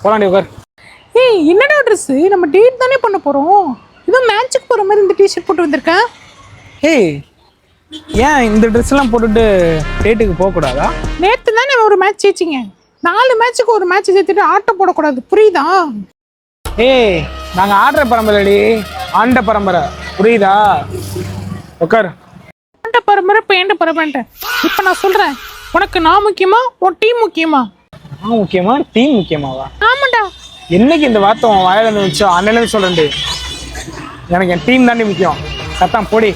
போலாண்டி உட்கார். ஏய் என்னடா ட்ரெஸ்? நம்ம டேட் தானே பண்ண போறோம். ஏதோ மேட்சுக்கு போற மாதிரி இந்த டிஷர்ட் போட்டு வந்திருக்கேன். ஏய் ஏன் இந்த ட்ரெஸ் எல்லாம் போட்டுட்டு டேட்டுக்கு போக கூடாதா? நேத்து தானே ஒரு மேட்ச் ஜெயிச்சிங்க. 4 மேட்சுக்கு ஒரு மேட்ச் சேர்த்துட்டு ஆட்டம் போடக்கூடாது, புரியுதா? ஏய் நாங்க ஆடுற பரம்பரைடி, ஆண்ட பரம்பரை, புரியுதா? உட்கார். ஆண்ட பரம்பரை பேண்ட பரம்பரை. இப்ப நான் சொல்றேன், உனக்கு நான் முக்கியமா உன் டீம் முக்கியமா? நான் முக்கியமா டீம் முக்கியமாவா? ஆமாண்டா. என்னைக்கு இந்த வார்த்தை உன் வாயில இருந்து வச்சோ அண்ணன் சொல்றேன். எனக்கு என் டீம் தாண்டி முக்கியம். சத்தம் போடி.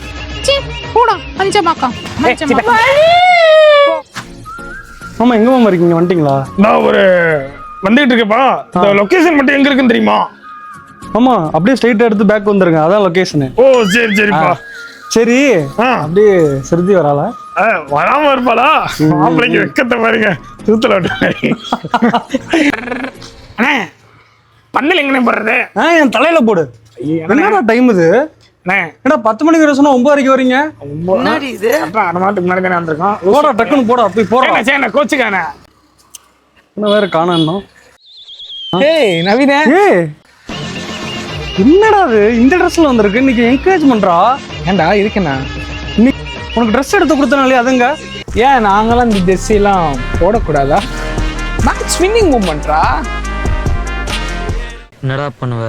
சீ போடா அஞ்சமாக்கா. ஆமா எங்க மாமா இருக்கீங்க? வந்துட்டீங்களா? நான் ஒரு வந்துகிட்டு இருக்கேப்பா. இந்த லொகேஷன் மட்டும் எங்க இருக்குன்னு தெரியுமா? ஆமா அப்படியே ஸ்ட்ரைட் எடுத்து பேக் வந்துருங்க, அதான் லொகேஷன். ஓ சரி சரிப்பா. சரி அப்படியே சிறுதி வராளா? வராம இருப்பாளா? மாப்பிள்ளைக்கு வெக்கத்தை பாருங்க. தூத்துல அண்ணே பந்தல் எங்கண்ணே போடுறது? என் தலையில போடு. என்னடா டைம் இது? ஏன்னா 10 மணிக்கு வர சொன்னா 9 வரைக்கும் வரீங்க. அரை மாதத்துக்கு முன்னாடி தானே வந்திருக்கோம். போடா டக்குன்னு போடா, அப்படி போடா. சரி கோச்சுக்கானே இன்னும் வேற காணோம். ஏய் நவீனே, ஏய் என்னடா இது இந்த ட்ரெஸ்ல வந்திருக்கு? இன்னைக்கு என்கரேஜ் பண்றா. ஏன்டா இருக்குண்ணா? இன்னைக்கு உனக்கு ட்ரெஸ் எடுத்து கொடுத்தனாலே அதுங்க. ஏன் நாங்களாம் இந்த ஜெர்சி எல்லாம் போடக்கூடாதா? Match winning மூவ்மெண்ட்ரா. என்னடா பண்ணுவ?